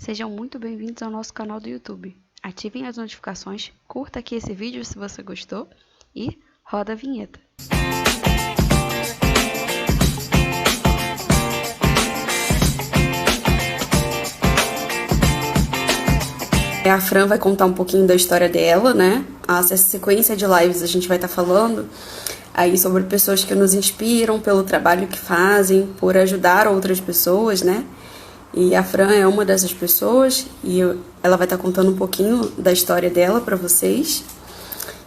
Sejam muito bem-vindos ao nosso canal do YouTube. Ativem as notificações, curta aqui esse vídeo se você gostou e roda a vinheta. A Fran vai contar um pouquinho da história dela, né? Essa sequência de lives a gente vai estar falando aí sobre pessoas que nos inspiram pelo trabalho que fazem, por ajudar outras pessoas, né? E a Fran é uma dessas pessoas e ela vai estar contando um pouquinho da história dela para vocês.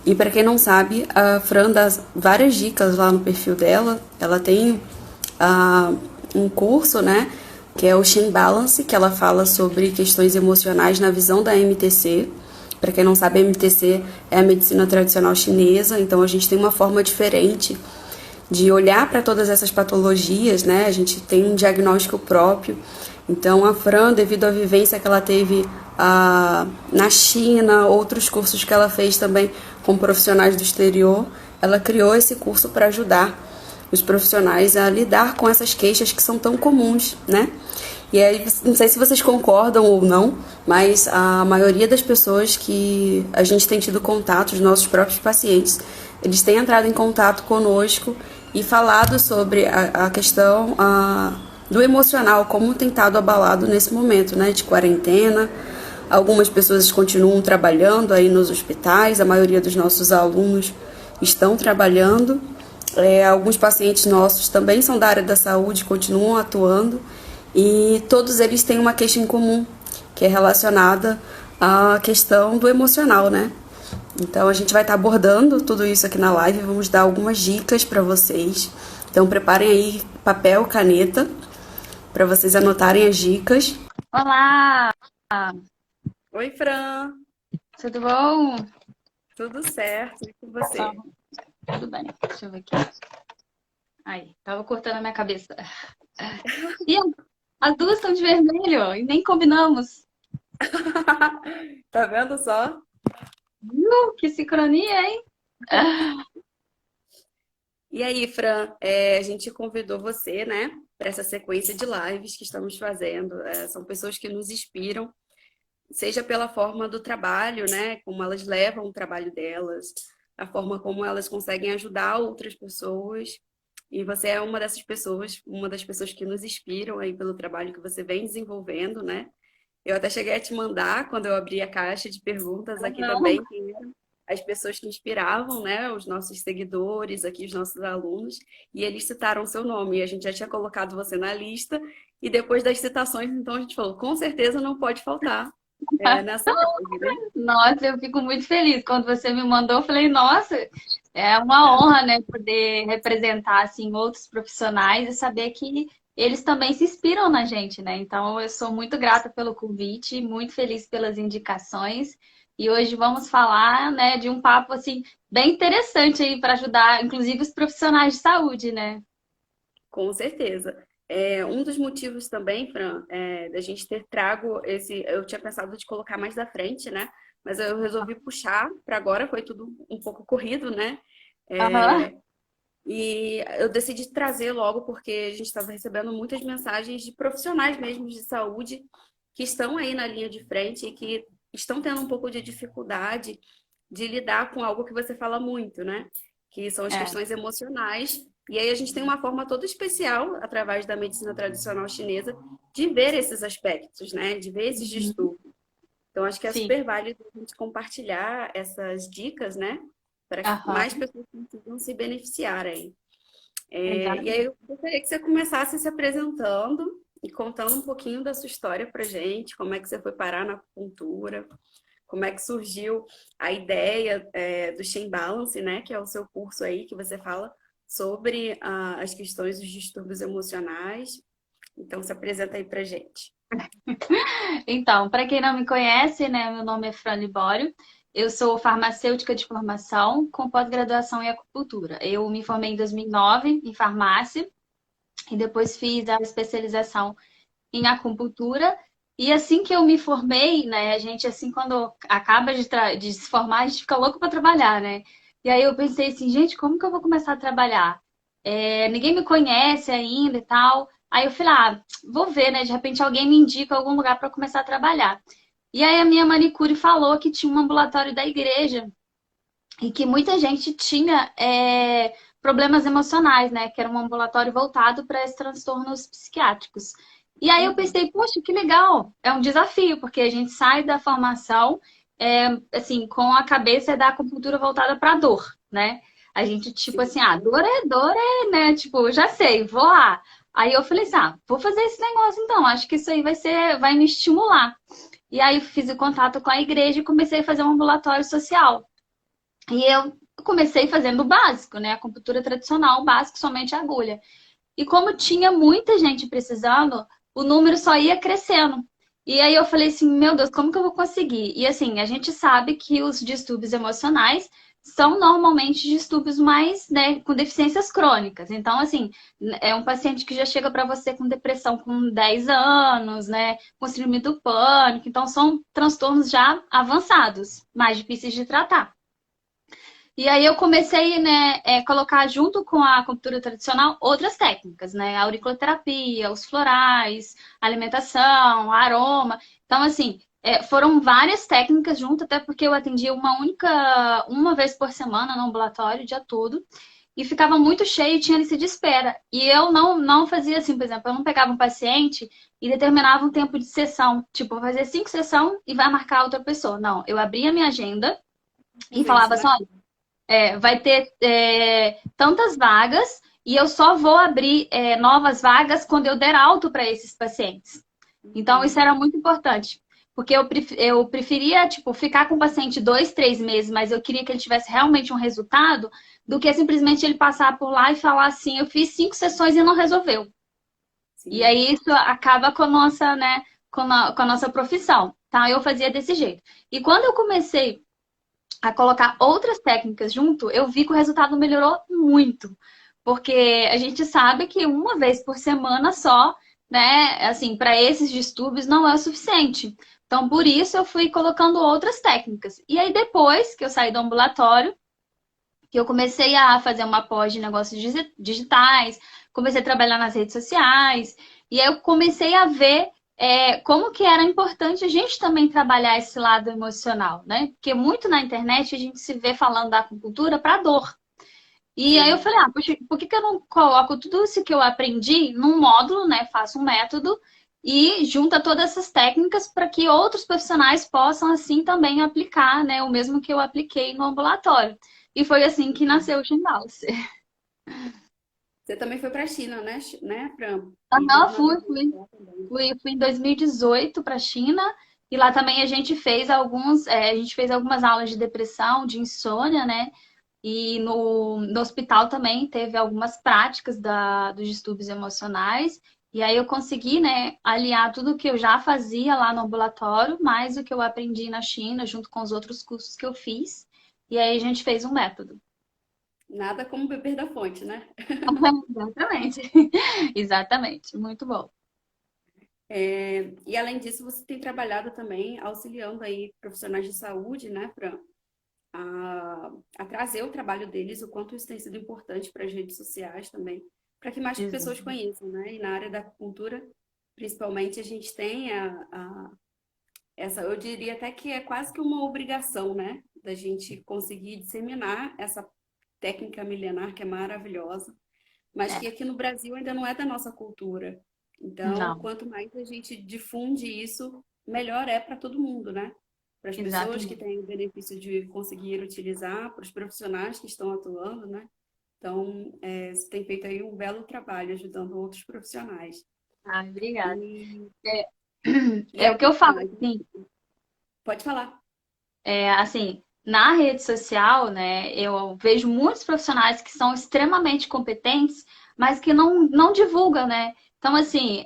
E para quem não sabe, a Fran dá várias dicas lá no perfil dela. Ela tem um curso, né, que é o Shin Balance, que ela fala sobre questões emocionais na visão da MTC. Para quem não sabe, a MTC é a medicina tradicional chinesa, então a gente tem uma forma diferente de olhar para todas essas patologias, né? A gente tem um diagnóstico próprio. Então, a Fran, devido à vivência que ela teve na China, outros cursos que ela fez também com profissionais do exterior, ela criou esse curso para ajudar os profissionais a lidar com essas queixas que são tão comuns, né? E aí, não sei se vocês concordam ou não, mas a maioria das pessoas que a gente tem tido contato, os nossos próprios pacientes, eles têm entrado em contato conosco e falado sobre a questão do emocional, como tem estado abalado nesse momento, né, de quarentena. Algumas pessoas continuam trabalhando aí nos hospitais, a maioria dos nossos alunos estão trabalhando. Alguns pacientes nossos também são da área da saúde, continuam atuando, e todos eles têm uma queixa em comum, que é relacionada à questão do emocional, né? Então a gente vai estar abordando tudo isso aqui na live, vamos dar algumas dicas para vocês. Então preparem aí papel, caneta, para vocês anotarem as dicas. Olá, Oi, Fran, tudo bom? tudo certo? E com você? Tudo bem, deixa eu ver aqui. Aí, tava cortando a minha cabeça. E as duas estão de vermelho e nem combinamos. Tá vendo só? Que sincronia, hein? E aí, Fran, a gente convidou você, né, para essa sequência de lives que estamos fazendo. São pessoas que nos inspiram, seja pela forma do trabalho, né, como elas levam o trabalho delas, a forma como elas conseguem ajudar outras pessoas. E você é uma dessas pessoas, uma das pessoas que nos inspiram aí pelo trabalho que você vem desenvolvendo, né? Eu até cheguei a te mandar, quando eu abri a caixa de perguntas aqui Não. também, quem eram as pessoas que inspiravam, né? Os nossos seguidores aqui, os nossos alunos, e eles citaram o seu nome. E a gente já tinha colocado você na lista, e depois das citações, então a gente falou, com certeza não pode faltar nessa live, né? Nossa, eu fico muito feliz. Quando você me mandou, eu falei, nossa, é uma honra, né, poder representar, assim, outros profissionais e saber que eles também se inspiram na gente, né? Então, eu sou muito grata pelo convite, muito feliz pelas indicações. E hoje vamos falar, né, de um papo, assim, bem interessante aí para ajudar, inclusive, os profissionais de saúde, né? Com certeza. Um dos motivos também, Fran, da gente ter trago esse. Eu tinha pensado de colocar mais da frente, né? Mas eu resolvi puxar para agora, foi tudo um pouco corrido, né? Aham. É, e eu decidi trazer logo porque a gente estava recebendo muitas mensagens de profissionais mesmo de saúde que estão aí na linha de frente e que estão tendo um pouco de dificuldade de lidar com algo que você fala muito, né? Que são as É, questões emocionais. E aí a gente tem uma forma toda especial, através da medicina tradicional chinesa, de ver esses aspectos, né? De ver esses uhum. distúrbios. Então, acho que é Sim. super válido a gente compartilhar essas dicas, né? Para que mais Aham. pessoas consigam se beneficiar aí. E aí Exatamente. eu gostaria que você começasse se apresentando e contando um pouquinho da sua história para gente, como é que você foi parar na acupuntura, como é que surgiu a ideia do Shin Balance, né? Que é o seu curso aí que você fala sobre as questões dos distúrbios emocionais. Então, se apresenta aí para gente. Então, para quem não me conhece, né, meu nome é Fran Libório. Eu sou farmacêutica de formação com pós-graduação em acupuntura. Eu me formei em 2009 em farmácia e depois fiz a especialização em acupuntura. E assim que eu me formei, né, a gente assim quando acaba de se formar, a gente fica louco para trabalhar, né? E aí eu pensei assim, gente, como que eu vou começar a trabalhar? Ninguém me conhece ainda e tal. Aí eu falei, ah, vou ver, né? De repente alguém me indica algum lugar para começar a trabalhar. E aí a minha manicure falou que tinha um ambulatório da igreja e que muita gente tinha problemas emocionais, né? Que era um ambulatório voltado para esses transtornos psiquiátricos. E aí eu Uhum. pensei, poxa, que legal! É um desafio, porque a gente sai da formação, assim, com a cabeça da acupuntura voltada para dor, né? A gente, tipo Sim. assim, dor é, né? Tipo, já sei, vou lá. Aí eu falei assim, vou fazer esse negócio então, acho que isso aí vai me estimular. E aí fiz o contato com a igreja e comecei a fazer um ambulatório social. E eu comecei fazendo o básico, né? Acupuntura tradicional, o básico, somente agulha. E como tinha muita gente precisando, o número só ia crescendo. E aí eu falei assim, meu Deus, como que eu vou conseguir? E assim, a gente sabe que os distúrbios emocionais são normalmente distúrbios mais, né, com deficiências crônicas. Então, assim, é um paciente que já chega para você com depressão com 10 anos, né, com síndrome do pânico. Então, são transtornos já avançados, mais difíceis de tratar. E aí eu comecei, né, colocar junto com a acupuntura tradicional outras técnicas, né? A auriculoterapia, os florais, alimentação, aroma. Então, assim, foram várias técnicas junto, até porque eu atendia uma vez por semana no ambulatório, o dia todo, e ficava muito cheio e tinha lista de espera. E eu não fazia assim, por exemplo, eu não pegava um paciente e determinava um tempo de sessão. Tipo, vou fazer 5 sessões e vai marcar outra pessoa. Não, eu abria a minha agenda e Fazer isso, falava assim, né? olha, vai ter tantas vagas e eu só vou abrir novas vagas quando eu der alto para esses pacientes. Então, Uhum. isso era muito importante. Porque eu preferia, tipo, ficar com o paciente 2, 3 meses, mas eu queria que ele tivesse realmente um resultado, do que simplesmente ele passar por lá e falar assim, eu fiz 5 sessões e não resolveu. E Sim. aí isso acaba com a nossa, né, com a nossa profissão. Tá? Eu fazia desse jeito. E quando eu comecei a colocar outras técnicas junto, eu vi que o resultado melhorou muito. Porque a gente sabe que uma vez por semana só, né, assim, para esses distúrbios não é o suficiente. Então, por isso eu fui colocando outras técnicas. E aí, depois que eu saí do ambulatório, que eu comecei a fazer uma pós de negócios digitais, comecei a trabalhar nas redes sociais, e aí eu comecei a ver como que era importante a gente também trabalhar esse lado emocional, né? Porque muito na internet a gente se vê falando da acupuntura para dor. E aí eu Sim. falei, poxa, por que que eu não coloco tudo isso que eu aprendi num módulo, né? Faço um método e junta todas essas técnicas para que outros profissionais possam assim também aplicar, né? O mesmo que eu apliquei no ambulatório. E foi assim que nasceu o Shinbalse. Você também foi para a China, né, Fran? E deu Aham, uma vivência lá também. fui em 2018 para a China e lá também a gente fez algumas aulas de depressão, de insônia, né? E no hospital também teve algumas práticas dos distúrbios emocionais. E aí eu consegui, né, aliar tudo que eu já fazia lá no ambulatório, mais o que eu aprendi na China, junto com os outros cursos que eu fiz. E aí a gente fez um método. Nada como beber da fonte, né? Exatamente. Exatamente. Muito bom. E além disso, você tem trabalhado também auxiliando aí profissionais de saúde, né, Fran? A trazer o trabalho deles, o quanto isso tem sido importante para as redes sociais também, para que mais pessoas Exato. conheçam, né? E na área da acupuntura, principalmente, a gente tem essa, eu diria até que é quase que uma obrigação, né? Da gente conseguir disseminar essa técnica milenar que é maravilhosa, mas que É. aqui no Brasil ainda não é da nossa cultura. Então, Não, quanto mais a gente difunde isso, melhor é para todo mundo, né? Para as pessoas que exatamente. têm o benefício de conseguir utilizar, para os profissionais que estão atuando, né? Então, você tem feito aí um belo trabalho ajudando outros profissionais. Ai, obrigada. E, É, e é o que eu falo, assim, pode falar. assim, na rede social, né, eu vejo muitos profissionais que são extremamente competentes, mas que não divulgam, né? Então, assim,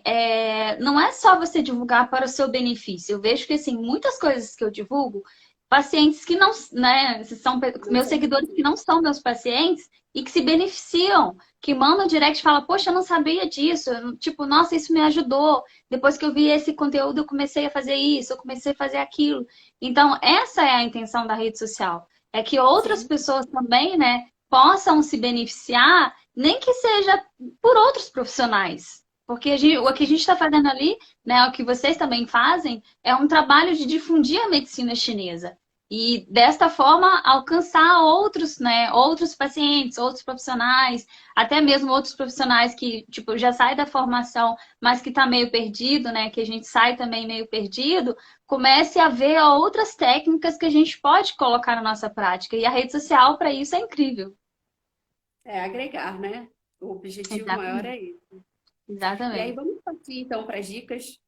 não é só você divulgar para o seu benefício. Eu vejo que, assim, muitas coisas que eu divulgo, pacientes que não, né, são Não meus sabia seguidores que disso. não são meus pacientes e que se beneficiam, que mandam direct e falam, poxa, eu não sabia disso. Tipo, nossa, isso me ajudou. Depois que eu vi esse conteúdo, eu comecei a fazer isso, eu comecei a fazer aquilo. Então, essa é a intenção da rede social. É que outras Sim, pessoas também, né, possam se beneficiar, nem que seja por outros profissionais. Porque o que a gente está fazendo ali, né, o que vocês também fazem, é um trabalho de difundir a medicina chinesa. E desta forma alcançar outros, né, outros pacientes, outros profissionais, até mesmo outros profissionais que, tipo, já sai da formação, mas que está meio perdido, né, que a gente sai também meio perdido, comece a ver outras técnicas que a gente pode colocar na nossa prática. E a rede social, para isso, é incrível. É agregar, né? O objetivo maior Exatamente. é esse. E aí Exatamente. vamos partir então para as dicas,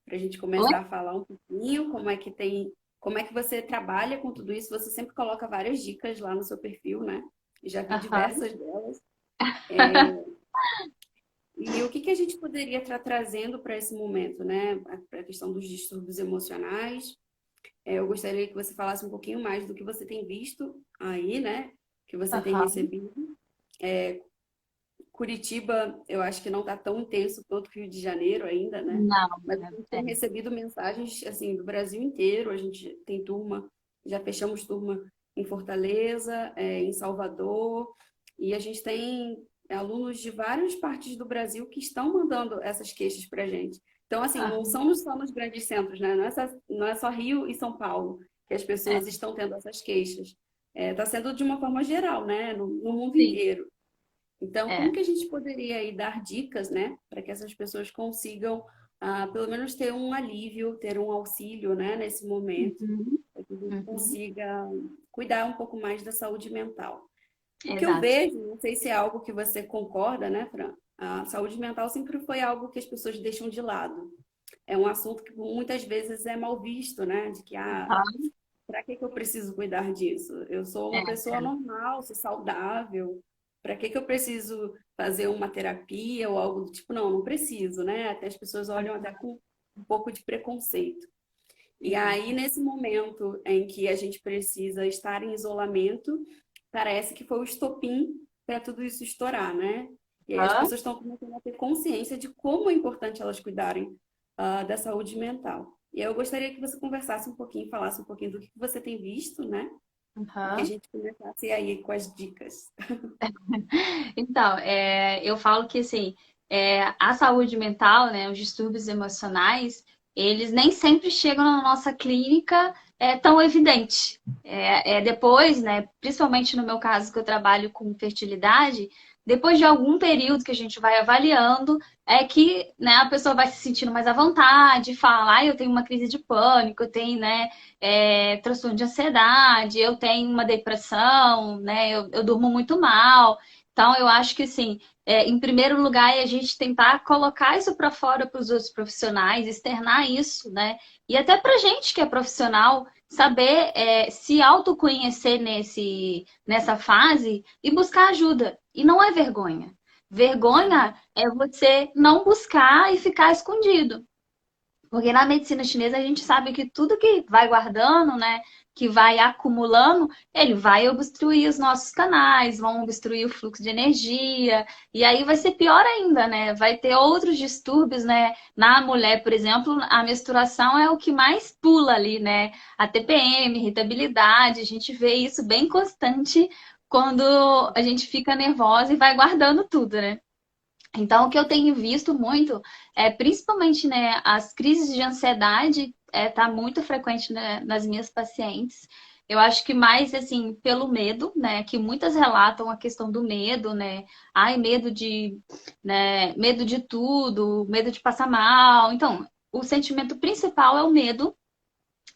para a gente Oi? começar a falar um pouquinho como é que você trabalha com tudo isso. Você sempre coloca várias dicas lá no seu perfil, né? Já vi Aham. diversas delas. E o que que a gente poderia estar trazendo para esse momento, né? Para a questão dos distúrbios emocionais. Eu gostaria que você falasse um pouquinho mais do que você tem visto aí, né? Que você tem Aham. recebido. Curitiba, eu acho que não está tão intenso quanto Rio de Janeiro ainda, né? Não, Mas a gente é. tem recebido mensagens assim do Brasil inteiro. A gente tem turma, já fechamos turma em Fortaleza, em Salvador, e a gente tem alunos de várias partes do Brasil que estão mandando essas queixas para a gente. Então, assim, não Aham. são só nos grandes centros, né? Não é só Rio e São Paulo que as É, pessoas estão tendo essas queixas. Está sendo de uma forma geral, né? No mundo sim, inteiro. Então, como é. que a gente poderia aí dar dicas, né, para que essas pessoas consigam, pelo menos ter um alívio, ter um auxílio, né, nesse momento, Uhum, para que a gente uhum, consiga cuidar um pouco mais da saúde mental. O que eu exato. vejo, não sei se é algo que você concorda, né, Fran? A saúde mental sempre foi algo que as pessoas deixam de lado. É um assunto que muitas vezes é mal visto, né, de que, Aham, para que que eu preciso cuidar disso? Eu sou é, uma pessoa normal, sou saudável. Para que que eu preciso fazer uma terapia ou algo do tipo? Não, não preciso, né? Até as pessoas olham até com um pouco de preconceito. E aí, exato. nesse momento em que a gente precisa estar em isolamento, parece que foi o estopim para tudo isso estourar, né? E aí as Aham. pessoas estão começando a ter consciência de como é importante elas cuidarem da saúde mental. E eu gostaria que você conversasse um pouquinho, falasse um pouquinho do que você tem visto, né? E que a Aham. gente começasse aí com as dicas. Então, eu falo que assim, a saúde mental, né, os distúrbios emocionais, eles nem sempre chegam na nossa clínica tão evidente. Depois, né, principalmente no meu caso, que eu trabalho com fertilidade, depois de algum período que a gente vai avaliando, é que, né, a pessoa vai se sentindo mais à vontade, fala, eu tenho uma crise de pânico, eu tenho, né, transtorno de ansiedade, eu tenho uma depressão, né, eu durmo muito mal. Então, eu acho que, assim, em primeiro lugar, é a gente tentar colocar isso para fora para os outros profissionais, externar isso, né? E até para a gente que é profissional, saber se autoconhecer nessa fase e buscar ajuda. E não é vergonha. Sim. Vergonha é você não buscar e ficar escondido. Porque na medicina chinesa a gente sabe que tudo que vai guardando, né, que vai acumulando, ele vai obstruir os nossos canais, vão obstruir o fluxo de energia, e aí vai ser pior ainda, né? Vai ter outros distúrbios, né? Na mulher, por exemplo, a menstruação é o que mais pula ali, né? A TPM, irritabilidade, a gente vê isso bem constante quando a gente fica nervosa e vai guardando tudo, né? Então, o que eu tenho visto muito principalmente, né, as crises de ansiedade tá muito frequente, né, nas minhas pacientes. Eu acho que mais, assim, pelo medo, né, que muitas relatam a questão do medo, né, ai, medo de tudo, medo de passar mal. Então, o sentimento principal é o medo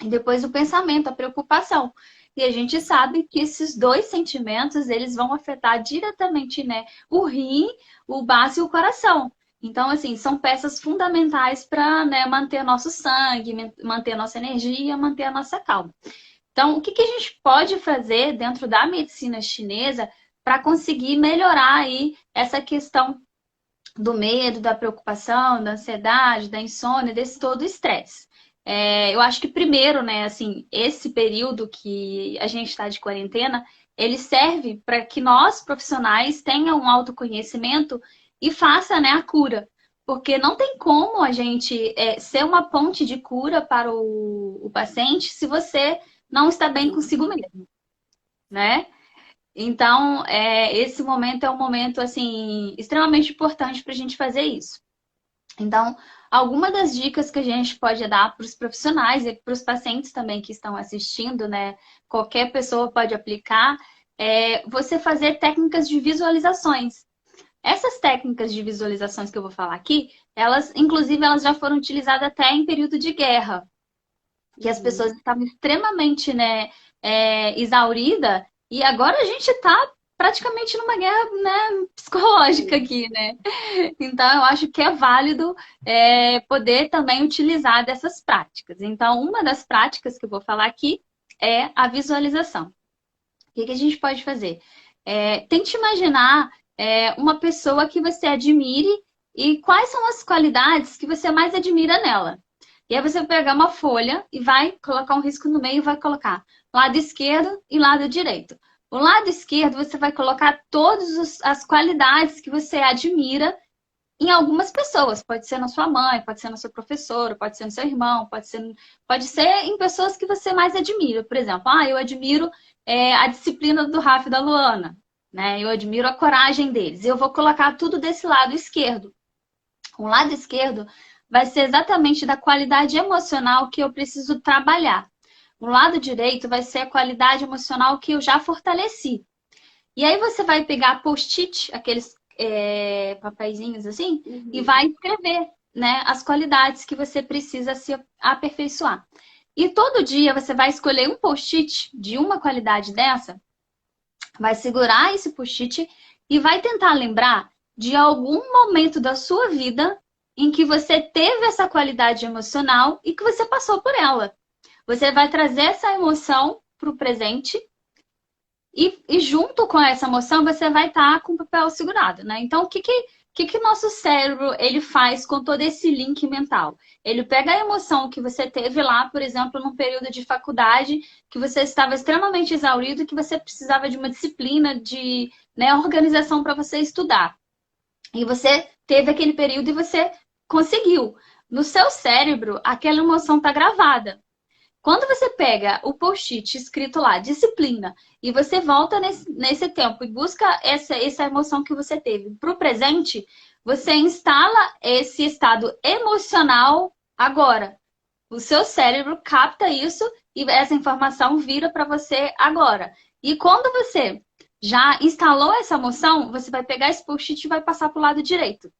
e depois o pensamento, a preocupação. E a gente sabe que esses dois sentimentos, eles vão afetar diretamente, né, o rim, o baço e o coração. Então, assim, são peças fundamentais para, né, manter nosso sangue, manter nossa energia, manter a nossa calma. Então, o que que a gente pode fazer dentro da medicina chinesa para conseguir melhorar aí essa questão do medo, da preocupação, da ansiedade, da insônia, desse todo o estresse? Eu acho que primeiro, né, assim, esse período que a gente está de quarentena, ele serve para que nós, profissionais, tenham um autoconhecimento e faça, né, a cura. Porque não tem como a gente ser uma ponte de cura para o paciente se você não está bem Não. consigo mesmo, né? Então, esse momento é um momento, assim, extremamente importante para a gente fazer isso. Então, alguma das dicas que a gente pode dar para os profissionais e para os pacientes também que estão assistindo, né? Qualquer pessoa pode aplicar, é você fazer técnicas de visualizações. Essas técnicas de visualizações que eu vou falar aqui, elas, inclusive, elas já foram utilizadas até em período de guerra, que as pessoas estavam extremamente, né, exauridas, e agora a gente está praticamente numa guerra, né, psicológica aqui, né? Então, eu acho que é válido poder também utilizar dessas práticas. Então, uma das práticas que eu vou falar aqui é a visualização. O que a gente pode fazer? Tente imaginar uma pessoa que você admire e quais são as qualidades que você mais admira nela. E aí você vai pegar uma folha e vai colocar um risco no meio e vai colocar lado esquerdo e lado direito. O lado esquerdo você vai colocar todas as qualidades que você admira em algumas pessoas. Pode ser na sua mãe, pode ser na sua professora, pode ser no seu irmão, pode ser em pessoas que você mais admira. Por exemplo, eu admiro a disciplina do Rafa e da Luana, né? Eu admiro a coragem deles. Eu vou colocar tudo desse lado esquerdo. O lado esquerdo vai ser exatamente da qualidade emocional que eu preciso trabalhar. O lado direito vai ser a qualidade emocional que eu já fortaleci. E aí você vai pegar post-it, aqueles papeizinhos assim, e vai escrever, né, as qualidades que você precisa se aperfeiçoar. E todo dia você vai escolher um post-it de uma qualidade dessa, vai segurar esse post-it e vai tentar lembrar de algum momento da sua vida em que você teve essa qualidade emocional e que você passou por ela. Você vai trazer essa emoção para o presente e junto com essa emoção você vai estar com o papel segurado, né? Então, o que nosso cérebro ele faz com todo esse link mental? Ele pega a emoção que você teve lá, por exemplo, num período de faculdade, que você estava extremamente exaurido, que você precisava de uma disciplina, de, né, organização para você estudar. E você teve aquele período e você conseguiu. No seu cérebro, aquela emoção está gravada. Quando você pega o post-it escrito lá, disciplina, e você volta nesse tempo e busca essa emoção que você teve para o presente, você instala esse estado emocional agora. O seu cérebro capta isso e essa informação vira para você agora. E quando você já instalou essa emoção, você vai pegar esse post-it e vai passar para o lado direito.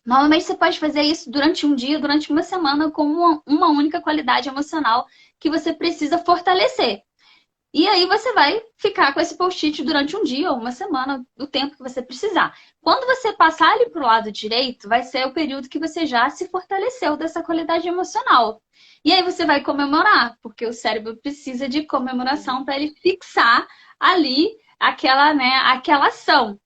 Normalmente você pode fazer isso durante um dia, durante uma semana, com uma única qualidade emocional que você precisa fortalecer. E aí você vai ficar com esse post-it durante um dia ou uma semana, o tempo que você precisar. Quando você passar ele para o lado direito, vai ser o período que você já se fortaleceu dessa qualidade emocional. E aí você vai comemorar, porque o cérebro precisa de comemoração para ele fixar ali aquela ação.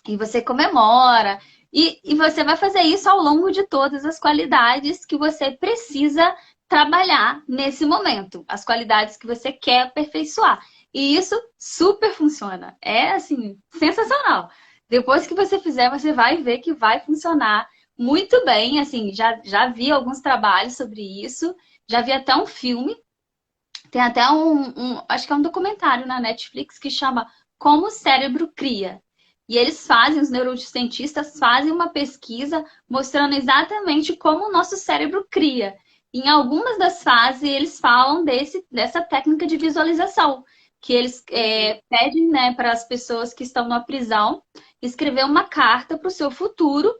E você comemora. E você vai fazer isso ao longo de todas as qualidades que você precisa trabalhar nesse momento. As qualidades que você quer aperfeiçoar. E isso super funciona. É, assim, sensacional. Depois que você fizer, você vai ver que vai funcionar muito bem. Assim, já vi alguns trabalhos sobre isso. Já vi até um filme. Tem até acho que é um documentário na Netflix que chama Como o Cérebro Cria. E eles fazem, os neurocientistas fazem uma pesquisa mostrando exatamente como o nosso cérebro cria. Em algumas das fases, eles falam dessa técnica de visualização, que eles pedem, né, para as pessoas que estão na prisão escrever uma carta para o seu futuro,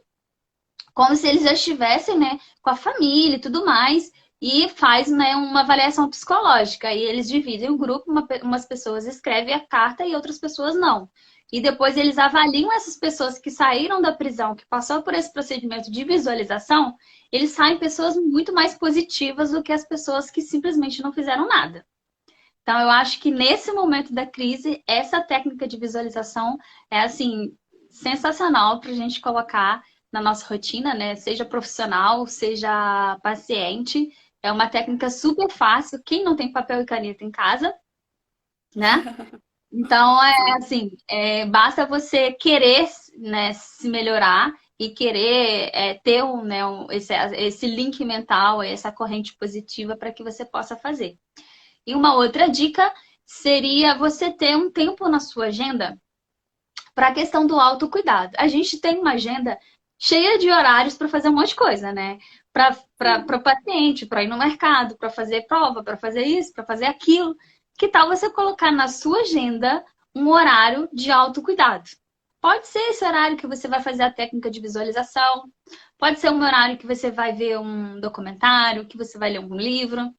como se eles já estivessem, né, com a família e tudo mais, e faz, né, uma avaliação psicológica. E eles dividem o grupo, umas pessoas escrevem a carta e outras pessoas não. E depois eles avaliam essas pessoas que saíram da prisão, que passou por esse procedimento de visualização, eles saem pessoas muito mais positivas do que as pessoas que simplesmente não fizeram nada. Então, eu acho que nesse momento da crise, essa técnica de visualização é, assim, sensacional para a gente colocar na nossa rotina, né? Seja profissional, seja paciente. É uma técnica super fácil. Quem não tem papel e caneta em casa, né? Então, assim, basta você querer, né, se melhorar e querer ter esse link mental, essa corrente positiva para que você possa fazer. E uma outra dica seria você ter um tempo na sua agenda para a questão do autocuidado. A gente tem uma agenda cheia de horários para fazer um monte de coisa, né? Para o paciente, para ir no mercado, para fazer prova, para fazer isso, para fazer aquilo. Que tal você colocar na sua agenda um horário de autocuidado? Pode ser esse horário que você vai fazer a técnica de visualização, pode ser um horário que você vai ver um documentário, que você vai ler um livro,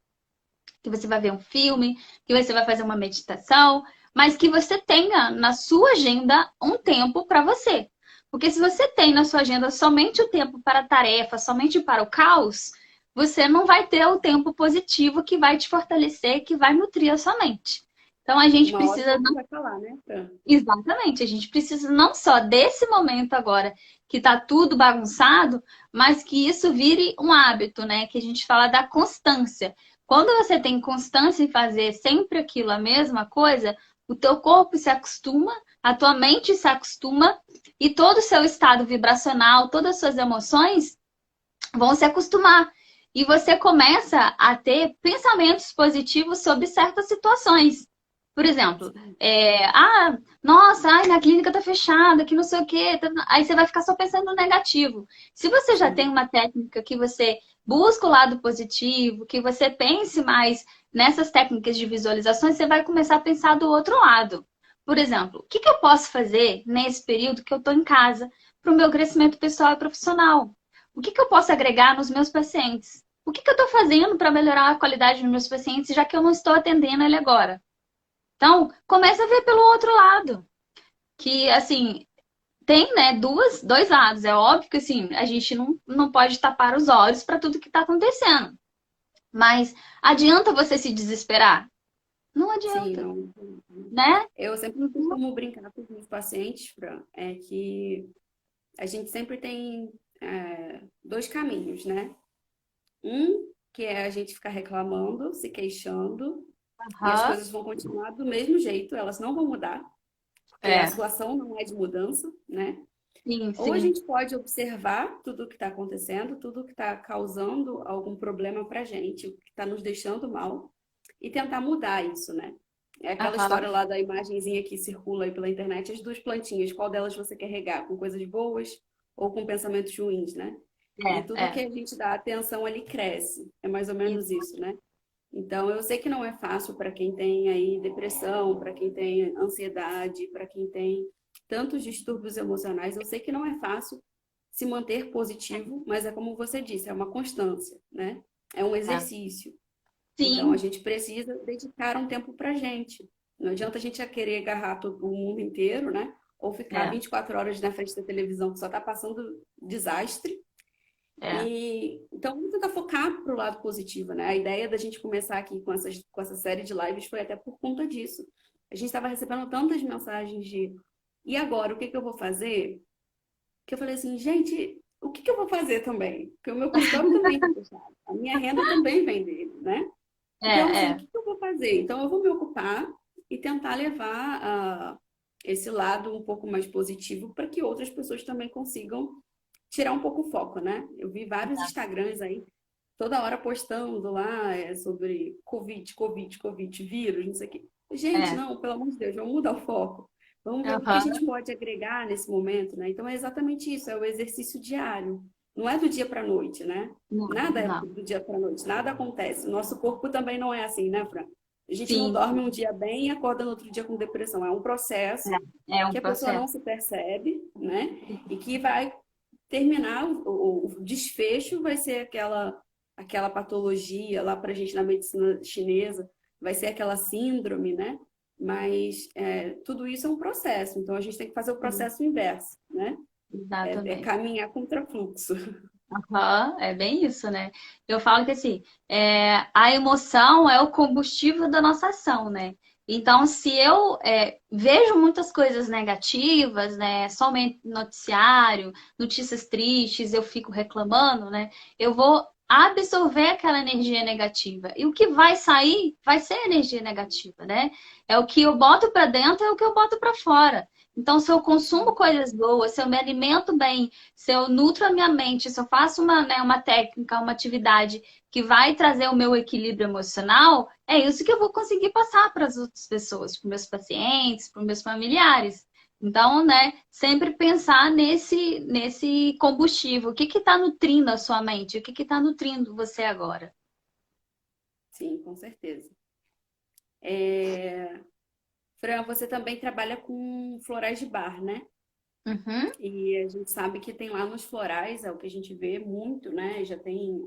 que você vai ver um filme, que você vai fazer uma meditação, mas que você tenha na sua agenda um tempo para você. Porque se você tem na sua agenda somente o tempo para a tarefa, somente para o caos, você não vai ter o tempo positivo que vai te fortalecer, que vai nutrir a sua mente. Então a gente Uma hora precisa você vai falar, né, Fran? exatamente, a gente precisa não só desse momento agora que está tudo bagunçado, mas que isso vire um hábito, né? Que a gente fala da constância. Quando você tem constância em fazer sempre aquilo, a mesma coisa, o teu corpo se acostuma, a tua mente se acostuma e todo o seu estado vibracional, todas as suas emoções vão se acostumar. E você começa a ter pensamentos positivos sobre certas situações. Por exemplo, nossa, ai, na clínica tá fechada, que não sei o quê. Aí você vai ficar só pensando no negativo. Se você já tem Sim. uma técnica que você busca o lado positivo, que você pense mais nessas técnicas de visualizações, você vai começar a pensar do outro lado. Por exemplo, o que que eu posso fazer nesse período que eu estou em casa para o meu crescimento pessoal e profissional? O que que eu posso agregar nos meus pacientes? O que que eu estou fazendo para melhorar a qualidade dos meus pacientes, já que eu não estou atendendo ele agora? Então, começa a ver pelo outro lado. Que, assim, tem, né, dois lados. É óbvio que, assim, a gente não pode tapar os olhos para tudo que está acontecendo. Mas adianta você se desesperar? Não Sim, adianta, não. né? Eu sempre costumo brincar com os meus pacientes, Fran, é que a gente sempre tem dois caminhos, né? Um, que é a gente ficar reclamando, se queixando, e as Aham. coisas vão continuar do mesmo jeito, elas não vão mudar, porque a É, situação não é de mudança, né? sim, Ou a sim. gente pode observar tudo o que está acontecendo, tudo o que está causando algum problema para a gente, o que está nos deixando mal, e tentar mudar isso, né? É aquela Aham. história lá da imagenzinha que circula aí pela internet, as duas plantinhas, qual delas você quer regar? Com coisas boas ou com pensamentos ruins, né? E tudo que É. a gente dá atenção ali cresce. É mais ou menos Isso. isso, né? Então, eu sei que não é fácil para quem tem aí depressão, para quem tem ansiedade, para quem tem tantos distúrbios emocionais. Eu sei que não é fácil se manter positivo, mas é como você disse, é uma constância, né? É um É. exercício. Então, a Sim, gente precisa dedicar um tempo para a gente. Não adianta a gente já querer agarrar todo o mundo inteiro, né? Ou ficar é, 24 horas na frente da televisão que só está passando desastre é. e então vamos tentar focar para o lado positivo, né? A ideia da gente começar aqui com essa série de lives foi até por conta disso. A gente estava recebendo tantas mensagens de e agora, o que que eu vou fazer? Que eu falei assim, gente, o que que eu vou fazer também? Porque o meu consultório também está fechado. A minha renda também vem dele, né? Então, assim, o É. que que eu vou fazer? Então, eu vou me ocupar e tentar levar esse lado um pouco mais positivo para que outras pessoas também consigam tirar um pouco o foco, né? Eu vi vários Instagrams aí, toda hora postando lá sobre Covid, vírus, não sei o quê. Gente, É. não, pelo amor de Deus, vamos mudar o foco. Vamos ver o que a gente Aham. pode agregar nesse momento, né? Então é exatamente isso, é o exercício diário. Não é do dia para a noite, né? Não, Nada é não. do dia para a noite, nada acontece. O nosso corpo também não é assim, né, Fran? A gente não Sim, dorme um dia bem e acorda no outro dia com depressão. É um processo é um que a pessoa processo. não se percebe, né? E que vai terminar, o desfecho vai ser aquela patologia lá para a gente na medicina chinesa, vai ser aquela síndrome, né? Mas tudo isso é um processo, então a gente tem que fazer o Sim, processo inverso, né? É exatamente. caminhar contra fluxo. Aham, é bem isso, né? Eu falo que assim, a emoção é o combustível da nossa ação, né? Então, se eu vejo muitas coisas negativas, né? Somente noticiário, notícias tristes, eu fico reclamando, né? Eu vou absorver aquela energia negativa. E o que vai sair vai ser energia negativa, né? É o que eu boto para dentro, é o que eu boto para fora. Então, se eu consumo coisas boas, se eu me alimento bem, se eu nutro a minha mente, se eu faço uma técnica, uma atividade que vai trazer o meu equilíbrio emocional, é isso que eu vou conseguir passar para as outras pessoas, para os meus pacientes, para os meus familiares. Então, né, sempre pensar nesse combustível. O que está nutrindo a sua mente? O que está nutrindo você agora? Sim, com certeza. É... Fran, você também trabalha com florais de bar, né? Uhum, E a gente sabe que tem lá nos florais, é o que a gente vê muito, né? Já tem,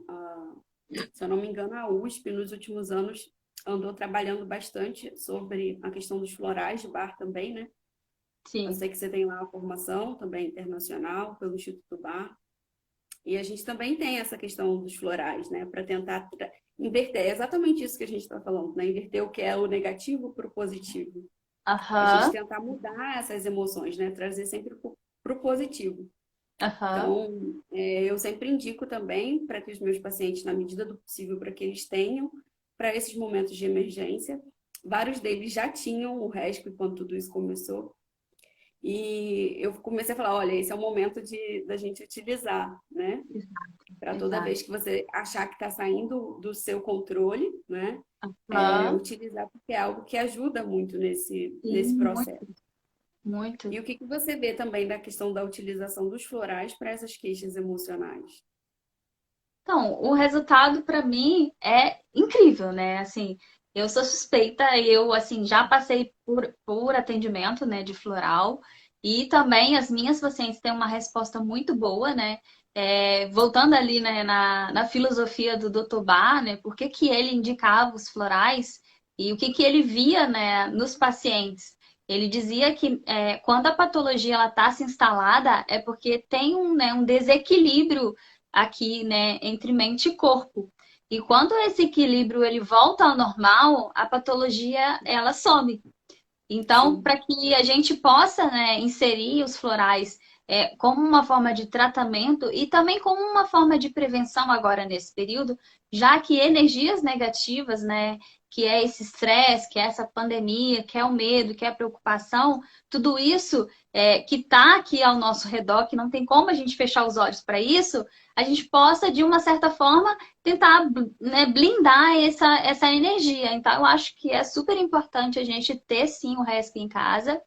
se eu não me engano, a USP nos últimos anos andou trabalhando bastante sobre a questão dos florais de bar também, né? Eu sim. sei que você tem lá a formação também internacional pelo Instituto Bar. E a gente também tem essa questão dos florais, né? Para tentar inverter. É exatamente isso que a gente está falando, né? Inverter o que é o negativo para o positivo. A gente Aham, tentar mudar essas emoções, né? Trazer sempre para o positivo. aham. Então, eu sempre indico também para que os meus pacientes, na medida do possível, para que eles tenham para esses momentos de emergência. Vários deles já tinham o RESP quando tudo isso começou. E eu comecei a falar, olha, esse é o momento da gente utilizar, né? Exato, Para toda exato. vez que você achar que está saindo do seu controle, né? Aham, Utilizar porque é algo que ajuda muito nesse sim, processo. muito, muito. E o que você vê também da questão da utilização dos florais para essas queixas emocionais? Então, o resultado para mim é incrível, né? Assim, eu sou suspeita, eu assim já passei por atendimento, né, de floral e também as minhas pacientes têm uma resposta muito boa, né? Voltando ali, né, na filosofia do Dr. Bar, né? Por que que ele indicava os florais e o que que ele via, né, nos pacientes? Ele dizia que quando a patologia ela está se instalada é porque tem um desequilíbrio aqui, né, entre mente e corpo. E quando esse equilíbrio ele volta ao normal, a patologia ela some. Então, Sim, para que a gente possa, né, inserir os florais como uma forma de tratamento e também como uma forma de prevenção agora nesse período, já que energias negativas, né, que é esse estresse, que é essa pandemia, que é o medo, que é a preocupação, tudo isso que está aqui ao nosso redor, que não tem como a gente fechar os olhos para isso, a gente possa, de uma certa forma, tentar, né, blindar essa energia. Então, eu acho que é super importante a gente ter sim o RESP em casa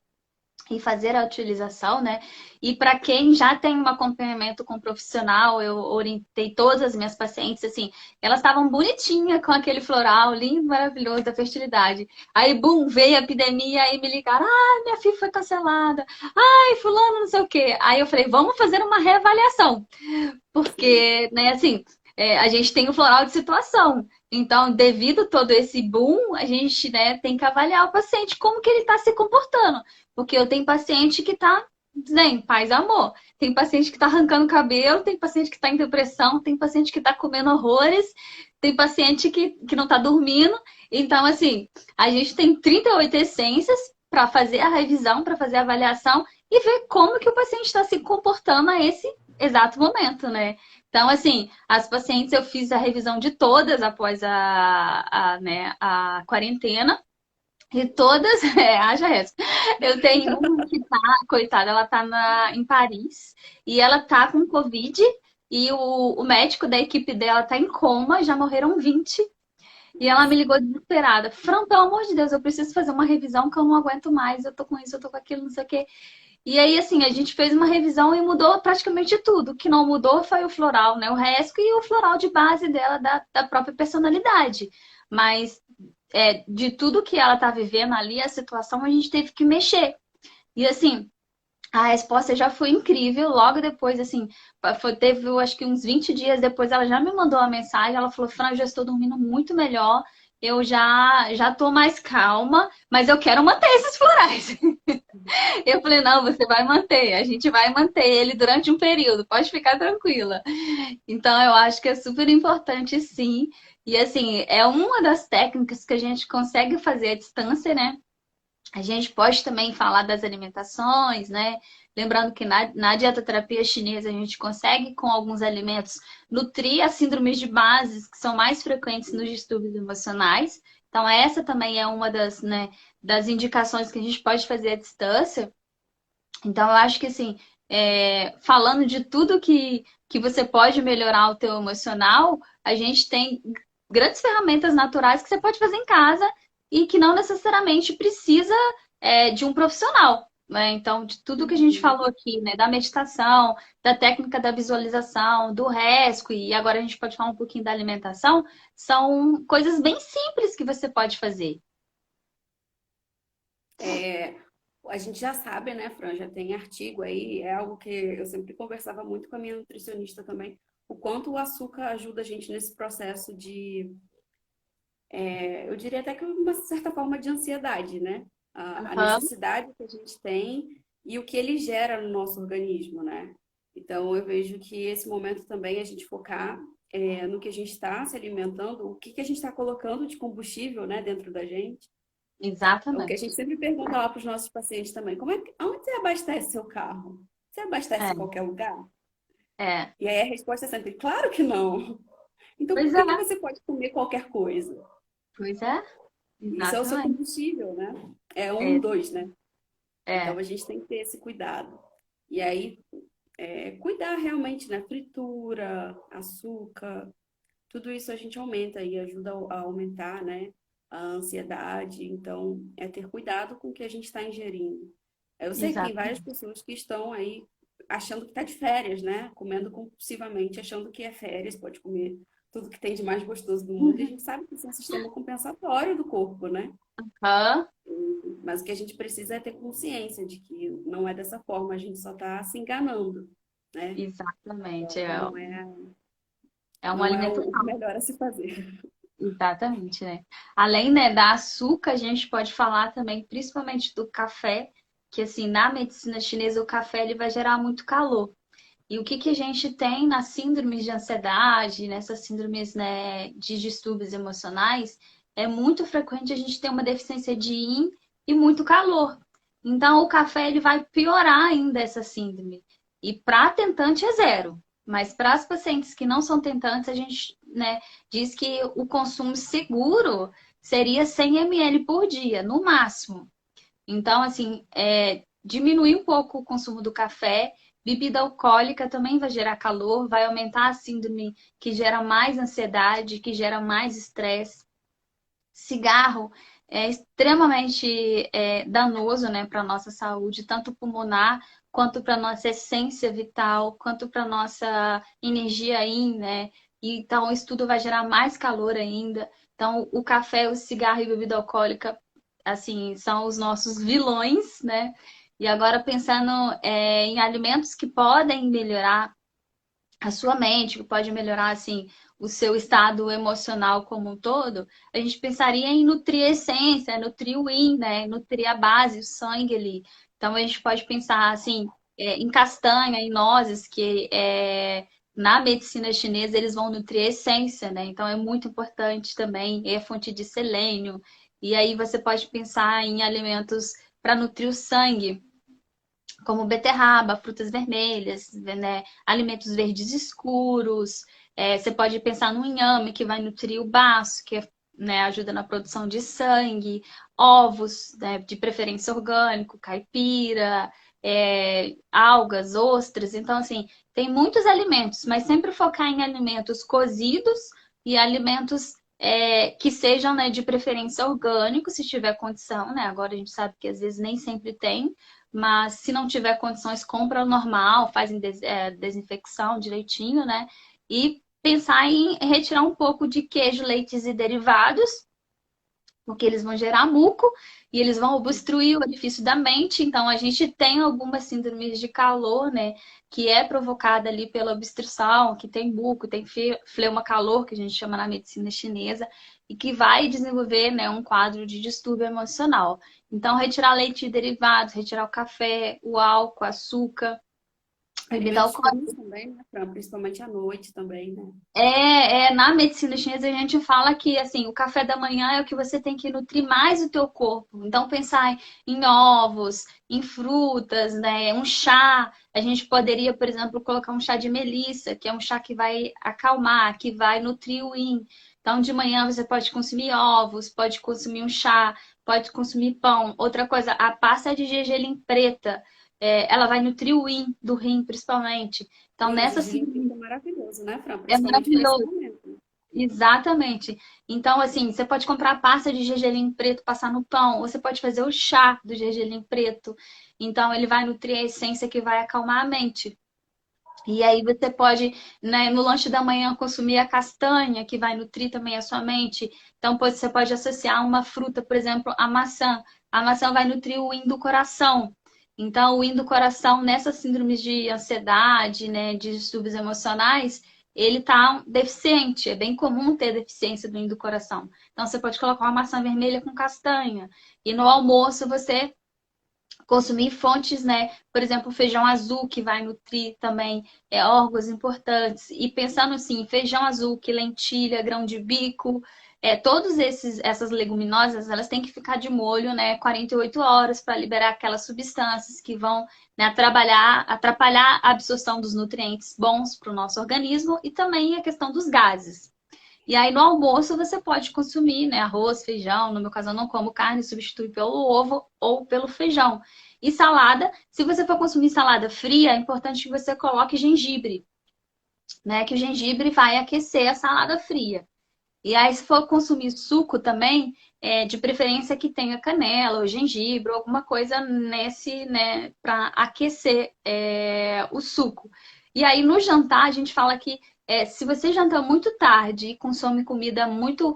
e fazer a utilização, né? E para quem já tem um acompanhamento com um profissional, eu orientei todas as minhas pacientes, assim, elas estavam bonitinhas com aquele floral lindo, maravilhoso da fertilidade. Aí, bum, veio a epidemia e me ligaram, ah, minha filha foi cancelada, ai, fulano, não sei o quê. Aí eu falei, vamos fazer uma reavaliação. sim, Porque, né, assim, a gente tem o floral de situação. Então, devido a todo esse boom, a gente, né, tem que avaliar o paciente como que ele está se comportando. Porque eu tenho paciente que está zen, paz, amor. Tem paciente que está arrancando cabelo, tem paciente que está em depressão, tem paciente que está comendo horrores, tem paciente que não está dormindo. Então, assim, a gente tem 38 essências para fazer a revisão, para fazer a avaliação e ver como que o paciente está se comportando a esse exato momento, né? Então, assim, as pacientes eu fiz a revisão de todas após né, a quarentena. E todas, haja resto. Eu tenho uma que tá, coitada, ela tá em Paris e ela tá com Covid e o médico da equipe dela tá em coma, já morreram 20. E ela me nossa, ligou desesperada. Fran, pelo amor de Deus, eu preciso fazer uma revisão que eu não aguento mais. Eu tô com isso, eu tô com aquilo, não sei o quê. E aí, assim, a gente fez uma revisão e mudou praticamente tudo. O que não mudou foi o floral, né? O resto e o floral de base dela, da própria personalidade. Mas de tudo que ela tá vivendo ali, a situação, a gente teve que mexer. E assim, a resposta já foi incrível. Logo depois, assim, teve, eu acho que uns 20 dias depois, ela já me mandou uma mensagem. Ela falou: Fran, eu já estou dormindo muito melhor. Eu já tô mais calma, mas eu quero manter esses florais. Eu falei, não, você vai manter, a gente vai manter ele durante um período, pode ficar tranquila. Então, eu acho que é super importante, sim. E, assim, é uma das técnicas que a gente consegue fazer à distância, né? A gente pode também falar das alimentações, né? Lembrando que na dietoterapia chinesa a gente consegue, com alguns alimentos, nutrir as síndromes de base que são mais frequentes nos distúrbios emocionais. Então, essa também é uma das, né, das indicações que a gente pode fazer à distância. Então, eu acho que, assim, falando de tudo que você pode melhorar o teu emocional, a gente tem grandes ferramentas naturais que você pode fazer em casa e que não necessariamente precisa de um profissional. né? Então, de tudo que a gente falou aqui, né? Da meditação, da técnica da visualização, do RESQ, e agora a gente pode falar um pouquinho da alimentação, são coisas bem simples que você pode fazer. É, a gente já sabe, né, Fran, já tem artigo aí, é algo que eu sempre conversava muito com a minha nutricionista também, o quanto o açúcar ajuda a gente nesse processo de, eu diria até que uma certa forma de ansiedade, né? A Aham, necessidade que a gente tem e o que ele gera no nosso organismo, né? Então, eu vejo que esse momento também a gente focar no que a gente está se alimentando, o que que a gente está colocando de combustível, né, dentro da gente. É o que a gente exatamente. sempre pergunta lá para os nossos pacientes também. Onde você abastece seu carro? Você abastece em É, qualquer lugar? é. E aí a resposta é sempre, claro que não. Então por Pois é, que que você pode comer qualquer coisa? pois é, Isso é o seu exatamente. combustível, né? É É, dois, né? Então é, a gente tem que ter esse cuidado. E aí, cuidar realmente, né? Fritura, açúcar, tudo isso a gente aumenta e ajuda a aumentar, né? A ansiedade. Então, é ter cuidado com o que a gente está ingerindo. Eu sei que tem várias exatamente. pessoas que estão aí achando que está de férias, né? Comendo compulsivamente, achando que é férias, pode comer tudo que tem de mais gostoso do mundo. E a gente sabe que isso é um sistema compensatório do corpo, né? Aham, Mas o que a gente precisa é ter consciência de que não é dessa forma, a gente só está se enganando, né? exatamente. Então, É uma não é o alimentação. melhor a se fazer. Exatamente, né? Além, né, da açúcar, a gente pode falar também, principalmente do café, que assim, na medicina chinesa, o café ele vai gerar muito calor. E o que que a gente tem nas síndromes de ansiedade, nessas síndromes, né, de distúrbios emocionais, é muito frequente a gente ter uma deficiência de yin e muito calor. Então, o café ele vai piorar ainda essa síndrome. E para tentante é zero. Mas para as pacientes que não são tentantes, a gente, né, diz que o consumo seguro seria 100 ml por dia, no máximo. Então, assim, diminuir um pouco o consumo do café. Bebida alcoólica também vai gerar calor, vai aumentar a síndrome que gera mais ansiedade, que gera mais estresse. Cigarro é extremamente danoso, né, para a nossa saúde, tanto pulmonar, quanto para a nossa essência vital, quanto para a nossa energia yin, né? E, então, o estudo vai gerar mais calor ainda. Então, o café, o cigarro e a bebida alcoólica, assim, são os nossos vilões, né? E agora, pensando em alimentos que podem melhorar a sua mente, que pode melhorar assim o seu estado emocional como um todo, a gente pensaria em nutrir a essência, nutrir o yin, né? Nutrir a base, o sangue ali. Então a gente pode pensar assim em castanha, em nozes, que na medicina chinesa eles vão nutrir a essência, né? Então é muito importante também, é fonte de selênio. E aí você pode pensar em alimentos para nutrir o sangue, como beterraba, frutas vermelhas, né? Alimentos verdes escuros. Você pode pensar no inhame, que vai nutrir o baço, que né, ajuda na produção de sangue, ovos, né, de preferência orgânico, caipira, algas, ostras. Então, assim, tem muitos alimentos, mas sempre focar em alimentos cozidos e alimentos que sejam, né, de preferência orgânico, se tiver condição, né? Agora a gente sabe que às vezes nem sempre tem, mas se não tiver condições, compra o normal, faz desinfecção direitinho, né? E pensar em retirar um pouco de queijo, leites e derivados, porque eles vão gerar muco e eles vão obstruir o orifício da mente. Então, a gente tem algumas síndromes de calor, né? Que é provocada ali pela obstrução, que tem muco, tem fleuma calor, que a gente chama na medicina chinesa, e que vai desenvolver, né, um quadro de distúrbio emocional. Então, retirar leite e derivados, retirar o café, o álcool, açúcar, bebida Alimentos alcoólica. frios também, né, Fran? Principalmente à noite também, né? Na medicina chinesa a gente fala que assim, o café da manhã é o que você tem que nutrir mais o teu corpo. Então pensar em ovos, em frutas, né, um chá. A gente poderia, por exemplo, colocar um chá de melissa, que é um chá que vai acalmar, que vai nutrir o yin. Então de manhã você pode consumir ovos, pode consumir um chá, pode consumir pão. Outra coisa, a pasta de gergelim preta, ela vai nutrir o yin, do rim principalmente. Então E o nessa gergelim fica maravilhoso, né, Fran? é Principalmente para esse maravilhoso. momento. Exatamente. Então, assim, você pode comprar pasta de gergelim preto, passar no pão, ou você pode fazer o chá do gergelim preto. Então, ele vai nutrir a essência que vai acalmar a mente. E aí você pode, né, no lanche da manhã, consumir a castanha, que vai nutrir também a sua mente. Então, você pode associar uma fruta, por exemplo, a maçã. A maçã vai nutrir o yin do coração. Então, o yin do coração, nessas síndromes de ansiedade, né, de distúrbios emocionais, ele tá deficiente. É bem comum ter deficiência do yin do coração. Então, você pode colocar uma maçã vermelha com castanha. E no almoço, você consumir fontes, né? Por exemplo, feijão azul, que vai nutrir também órgãos importantes. E pensando assim, feijão azul, que lentilha, grão de bico, todos essas leguminosas, elas têm que ficar de molho, né? 48 horas para liberar aquelas substâncias que vão, né, atrapalhar a absorção dos nutrientes bons para o nosso organismo e também a questão dos gases. E aí no almoço você pode consumir, né, arroz, feijão. No meu caso eu não como carne, substitui pelo ovo ou pelo feijão. E salada, se você for consumir salada fria, é importante que você coloque gengibre, né, que o gengibre vai aquecer a salada fria. E aí se for consumir suco também, de preferência que tenha canela ou gengibre ou alguma coisa nesse, né, para aquecer o suco. E aí no jantar a gente fala que se você janta muito tarde e consome comida muito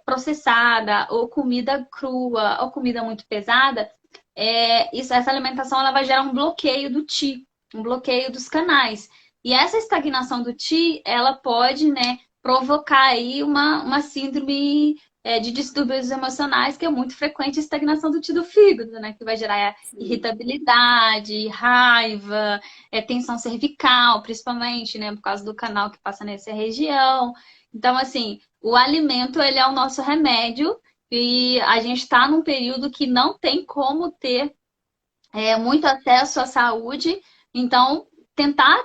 processada, ou comida crua, ou comida muito pesada, essa alimentação ela vai gerar um bloqueio do qi, um bloqueio dos canais. E essa estagnação do qi, ela pode, né, provocar aí uma síndrome de distúrbios emocionais, que é muito frequente, a estagnação do qi do fígado, né, que vai gerar Sim. irritabilidade, raiva, tensão cervical, principalmente, né, por causa do canal que passa nessa região. Então, assim, o alimento, ele é o nosso remédio e a gente está num período que não tem como ter muito acesso à saúde, então tentar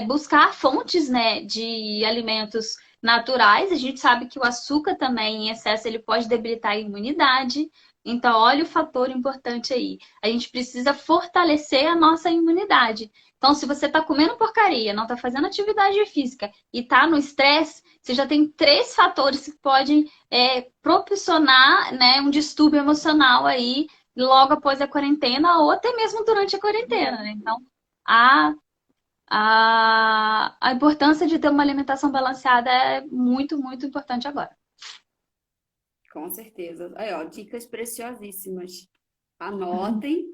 buscar fontes, né, de alimentos naturais. A gente sabe que o açúcar também em excesso ele pode debilitar a imunidade. Então, olha o fator importante aí. A gente precisa fortalecer a nossa imunidade. Então, se você está comendo porcaria, não está fazendo atividade física e está no estresse, você já tem três fatores que podem propiciar, né, um distúrbio emocional aí logo após a quarentena ou até mesmo durante a quarentena, né? Então, a, a importância de ter uma alimentação balanceada é muito, muito importante agora. Com certeza. Aí, ó, dicas preciosíssimas. Anotem.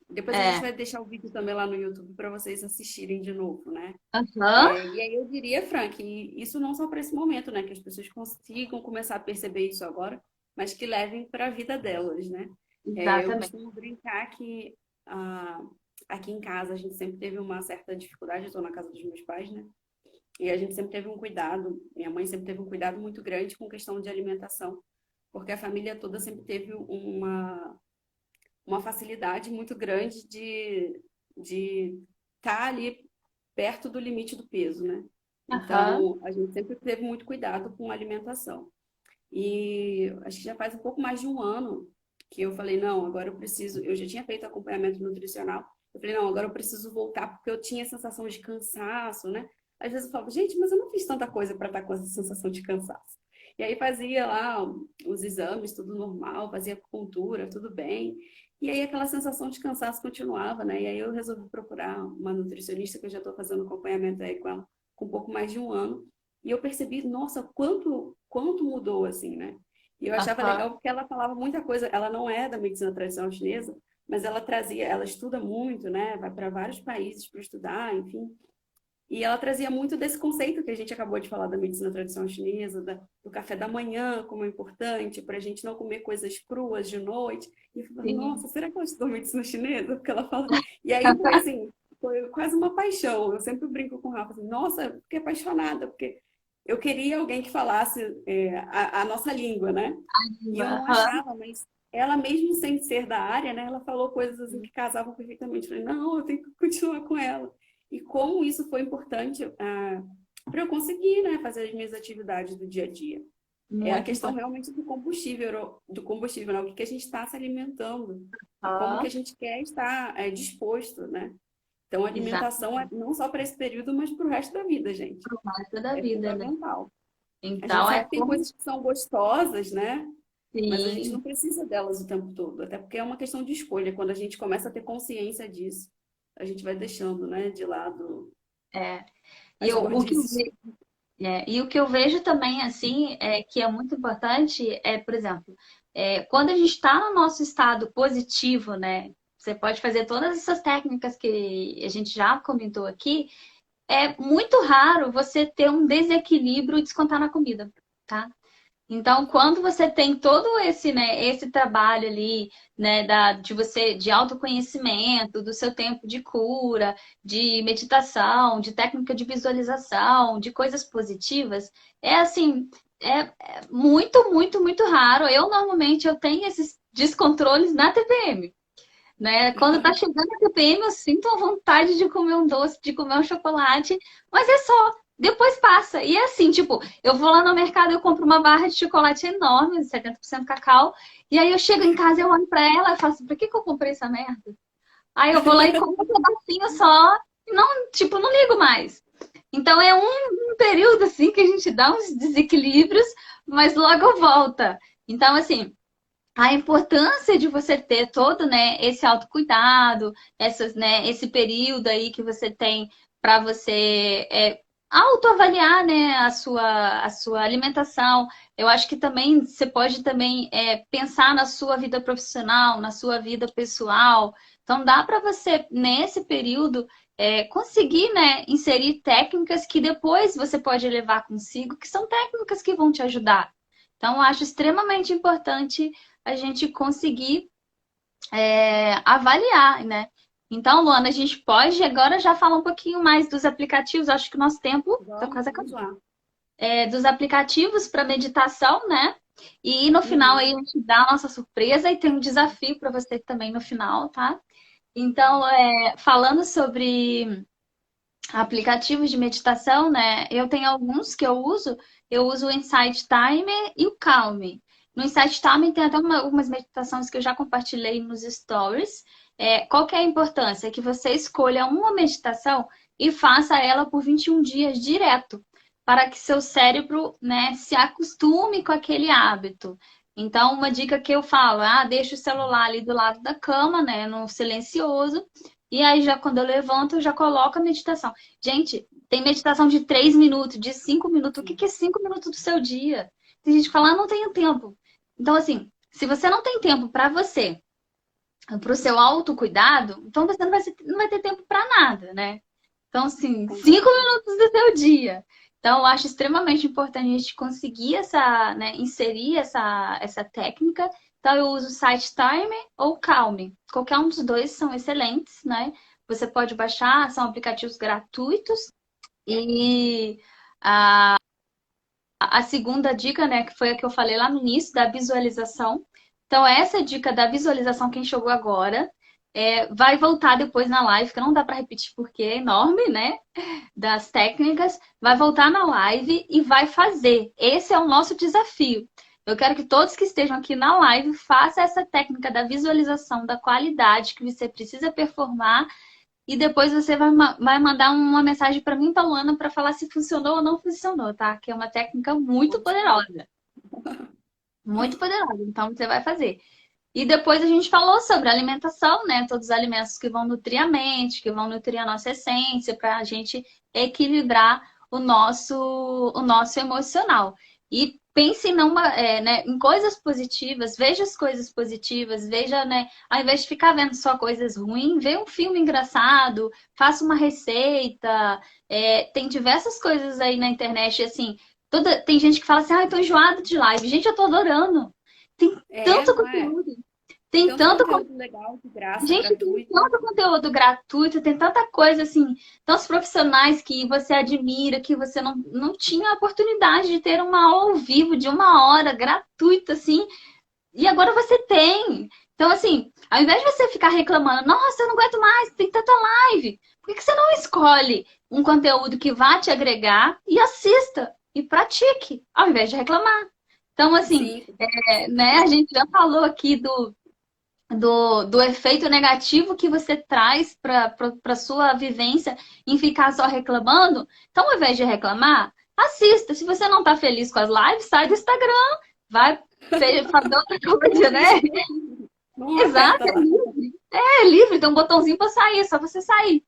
Depois a gente É. vai deixar o vídeo também lá no YouTube para vocês assistirem de novo, né? Aham. E aí eu diria, Frank, e isso não só para esse momento, né? Que as pessoas consigam começar a perceber isso agora, mas que levem para a vida delas, né? Eu Exatamente. costumo brincar que ah, aqui em casa a gente sempre teve uma certa dificuldade, eu estou na casa dos meus pais, né? E a gente sempre teve um cuidado, minha mãe sempre teve um cuidado muito grande com questão de alimentação, porque a família toda sempre teve uma facilidade muito grande de estar ali perto do limite do peso, né? Aham. Então, a gente sempre teve muito cuidado com a alimentação. E acho que já faz um pouco mais de um ano que eu falei, não, agora eu preciso, eu já tinha feito acompanhamento nutricional, eu falei, não, agora eu preciso voltar, porque eu tinha a sensação de cansaço, né? Às vezes eu falo, gente, mas eu não fiz tanta coisa para estar com essa sensação de cansaço. E aí fazia lá os exames, tudo normal, fazia acupuntura, tudo bem. E aí aquela sensação de cansaço continuava, né? E aí eu resolvi procurar uma nutricionista, que eu já estou fazendo acompanhamento aí com ela com um pouco mais de um ano. E eu percebi, nossa, quanto mudou, assim, né? E eu achava Aham. legal porque ela falava muita coisa. Ela não é da medicina tradicional chinesa, mas ela trazia, ela estuda muito, né? Vai para vários países para estudar, enfim. E ela trazia muito desse conceito que a gente acabou de falar da medicina tradicional chinesa, do café da manhã como é importante, para a gente não comer coisas cruas de noite. E eu falei, Sim. nossa, será que ela estudou medicina chinesa? Porque ela fala. E aí foi assim, foi quase uma paixão. Eu sempre brinco com o Rafa, assim, nossa, eu fiquei apaixonada, porque eu queria alguém que falasse a nossa língua, né? E eu não Aham. achava, mas ela mesmo sem ser da área, né? Ela falou coisas assim que casavam perfeitamente. Eu falei, não, eu tenho que continuar com ela. E como isso foi importante para eu conseguir, né, fazer as minhas atividades do dia a dia. É a Muito questão importante. realmente do combustível, né? O que que a gente está se alimentando e como que Aham. a gente quer estar disposto, né? Então, a Exato. alimentação é não só para esse período, mas para o resto da vida, gente. Pro resto da É vida, né? fundamental. A gente Então, sabe que tem coisas que são gostosas, né? Mas a gente sim, não precisa delas o tempo todo, até porque é uma questão de escolha. Quando a gente começa a ter consciência disso, a gente vai deixando, né, de lado é. E as o que eu gordices. e o que eu vejo também, assim, é que é muito importante é, por exemplo, quando a gente está no nosso estado positivo, né? Você pode fazer todas essas técnicas que a gente já comentou aqui. É muito raro você ter um desequilíbrio e descontar na comida, tá? Então, quando você tem todo esse, né, esse trabalho ali, né, de você, de autoconhecimento, do seu tempo de cura, de meditação, de técnica de visualização, de coisas positivas, é assim, é muito, muito, muito raro. Eu normalmente eu tenho esses descontroles na TPM, né? Quando tá chegando a TPM, eu sinto a vontade de comer um doce, de comer um chocolate, mas é só. Depois passa. E é assim, tipo, eu vou lá no mercado, eu compro uma barra de chocolate enorme, 70% cacau, e aí eu chego em casa, eu olho pra ela e falo assim, pra que eu comprei essa merda? Aí eu vou lá e como um pedacinho só, e não, tipo, não ligo mais. Então é um período assim que a gente dá uns desequilíbrios, mas logo volta. Então, assim, a importância de você ter todo, né, esse autocuidado, né, esse período aí que você tem para você autoavaliar, né, a sua alimentação. Eu acho que também você pode também pensar na sua vida profissional, na sua vida pessoal. Então dá para você nesse período conseguir, né, inserir técnicas que depois você pode levar consigo, que são técnicas que vão te ajudar. Então, eu acho extremamente importante a gente conseguir avaliar, né? Então, Luana, a gente pode agora já falar um pouquinho mais dos aplicativos. Acho que o nosso tempo está quase Vamos acabando. lá. Dos aplicativos para meditação, né? E no final aí a Uhum. gente dá a nossa surpresa e tem um desafio para você também no final, tá? Então, falando sobre aplicativos de meditação, né? Eu tenho alguns que eu uso. Eu uso o Insight Timer e o Calm. No Insight Timer tem até algumas meditações que eu já compartilhei nos stories. Qual que é a importância? É que você escolha uma meditação e faça ela por 21 dias direto, para que seu cérebro, né, se acostume com aquele hábito. Então, uma dica que eu falo, deixa o celular ali do lado da cama, né, no silencioso, e aí já quando eu levanto, eu já coloco a meditação. Gente, tem meditação de 3 minutos, de 5 minutos. O que Sim. que é 5 minutos do seu dia? Tem gente que fala, não tenho tempo. Então, assim, se você não tem tempo para você, para o seu autocuidado, então você não vai ter tempo para nada, né? Então, assim, Com 5 certeza. minutos do seu dia. Então, eu acho extremamente importante a gente conseguir né, inserir essa técnica. Então, eu uso o Site Timer ou Calm. Qualquer um dos dois são excelentes, né? Você pode baixar, são aplicativos gratuitos. E a segunda dica, né, que foi a que eu falei lá no início, da visualização. Então, essa dica da visualização, quem chegou agora, vai voltar depois na live, que não dá para repetir porque é enorme, né? Das técnicas, vai voltar na live e vai fazer. Esse é o nosso desafio. Eu quero que todos que estejam aqui na live façam essa técnica da visualização da qualidade que você precisa performar e depois você vai mandar uma mensagem para mim, para Luana, para falar se funcionou ou não funcionou, tá? Que é uma técnica muito Ótimo. poderosa. Muito poderosa. Então você vai fazer. E depois a gente falou sobre alimentação, né? Todos os alimentos que vão nutrir a mente, que vão nutrir a nossa essência, para a gente equilibrar o nosso emocional. E pense né, em coisas positivas, veja as coisas positivas, veja, né? Ao invés de ficar vendo só coisas ruins, vê um filme engraçado, faça uma receita. Tem diversas coisas aí na internet, assim. Tem gente que fala assim, tô enjoada de live. Gente, eu tô adorando. Tem tanto Não é? conteúdo. Tem Tanto tanto conteúdo legal, de graça, Gente, tem gratuito. tanto conteúdo gratuito, tem tanta coisa assim, tantos profissionais que você admira, que você não tinha a oportunidade de ter uma aula ao vivo de 1 hora gratuita, assim, e agora você tem. Então, assim, ao invés de você ficar reclamando, nossa, eu não aguento mais, tem tanta live, por que você não escolhe um conteúdo que vá te agregar e assista e pratique, ao invés de reclamar? Então, assim, Sim, né, a gente já falou aqui do efeito negativo que você traz para a sua vivência em ficar só reclamando. Então, ao invés de reclamar, assista. Se você não tá feliz com as lives, sai do Instagram, vai fazer outra coisa, né? Não Exato, aperta lá. é livre, tem um botãozinho para sair, é só você sair.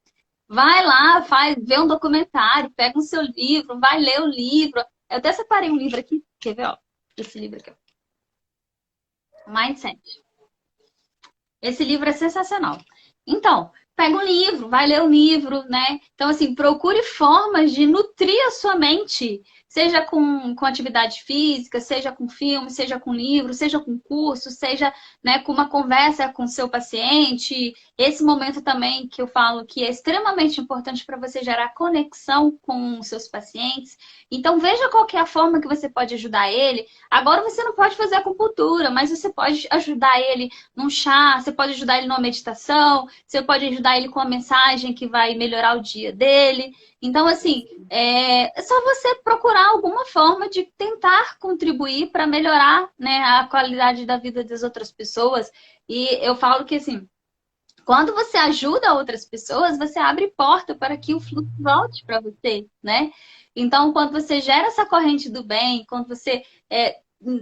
Vai lá, vê um documentário, pega o seu livro, vai ler o livro. Eu até separei um livro aqui, quer ver, ó? Esse livro aqui, ó. Mindset. Esse livro é sensacional. Então, pega um livro, vai ler o livro, né? Então, assim, procure formas de nutrir a sua mente, seja com atividade física, seja com filme, seja com livro, seja com curso, seja, né, com uma conversa com seu paciente. Esse momento também que eu falo que é extremamente importante para você gerar conexão com seus pacientes. Então, veja qual que é a forma que você pode ajudar ele. Agora, você não pode fazer acupuntura, mas você pode ajudar ele num chá, você pode ajudar ele numa meditação, você pode ajudar ele com uma mensagem que vai melhorar o dia dele. Então, assim, é só você procurar alguma forma de tentar contribuir para melhorar, né, a qualidade da vida das outras pessoas. E eu falo que, assim, quando você ajuda outras pessoas, você abre porta para que o fluxo volte para você, né? Então, quando você gera essa corrente do bem, quando você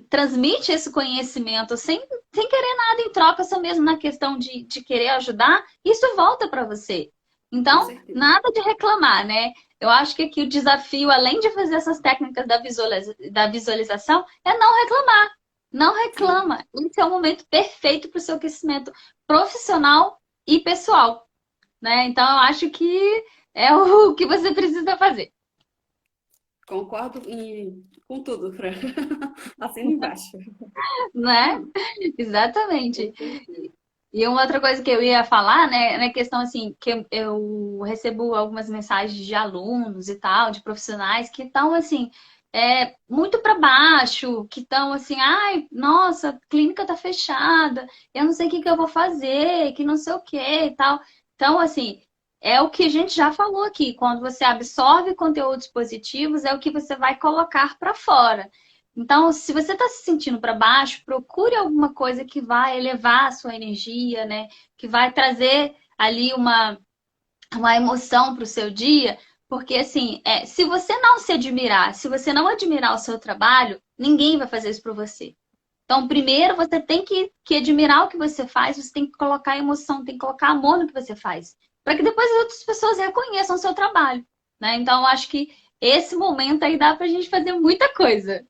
transmite esse conhecimento sem querer nada em troca, só mesmo na questão de querer ajudar, isso volta para você. Com Então, certeza. nada de reclamar, né? Eu acho que aqui o desafio, além de fazer essas técnicas da visualização, é não reclamar. Não Sim. reclama. Esse é o momento perfeito para o seu crescimento profissional e pessoal, né? Então, eu acho que é o que você precisa fazer, Concordo com tudo, Fran. Assina embaixo. né? Exatamente. Com certeza. E uma outra coisa que eu ia falar, né, na questão assim, que eu recebo algumas mensagens de alunos e tal, de profissionais que estão assim, muito para baixo, que estão assim, ai, nossa, a clínica tá fechada, eu não sei o que que eu vou fazer, que não sei o que e tal. Então, assim, é o que a gente já falou aqui, quando você absorve conteúdos positivos, é o que você vai colocar para fora. Então, se você está se sentindo para baixo, procure alguma coisa que vai elevar a sua energia, né? Que vai trazer ali uma emoção para o seu dia. Porque, assim, se você não se admirar, se você não admirar o seu trabalho, ninguém vai fazer isso para você. Então, primeiro você tem que admirar o que você faz, você tem que colocar emoção, tem que colocar amor no que você faz. Para que depois as outras pessoas reconheçam o seu trabalho, né? Então, eu acho que esse momento aí dá para a gente fazer muita coisa.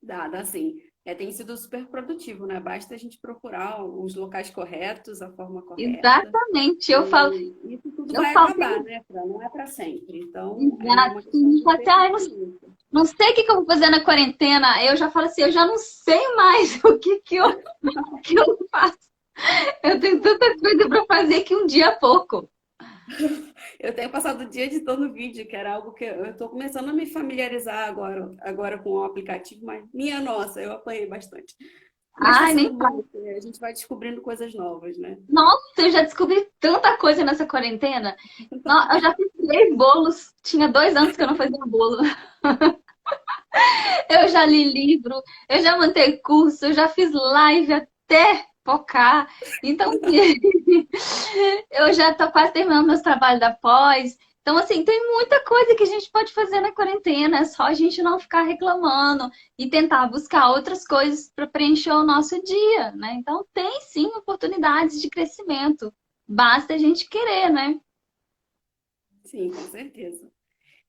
Dá sim. Tem sido super produtivo, né? Basta a gente procurar os locais corretos, a forma correta. Exatamente. E isso tudo Eu vai falo, acabar, né, Fran? Não é para sempre. Então, é exato. uma Tem questão gente de que fala assim, ah, eu persistência. não sei o que que eu vou fazer na quarentena. Eu já falo assim, eu já não sei mais que eu faço. Eu tenho tanta coisa para fazer que um dia é pouco. Eu tenho passado o dia editando vídeo, que era algo que eu estou começando a me familiarizar agora com o aplicativo, mas minha nossa, eu apanhei bastante. Mas está Ai, sendo nem bom, falo. porque a gente vai descobrindo coisas novas, né? Nossa, eu já descobri tanta coisa nessa quarentena. Eu já fiz 3 bolos. Tinha 2 anos que eu não fazia bolo. Eu já li livro, eu já montei curso, eu já fiz live até focar. Então, assim, eu já estou quase terminando meus trabalhos da pós. Então, assim, tem muita coisa que a gente pode fazer na quarentena. É só a gente não ficar reclamando e tentar buscar outras coisas para preencher o nosso dia, né? Então, tem sim oportunidades de crescimento. Basta a gente querer, né? Sim, com certeza.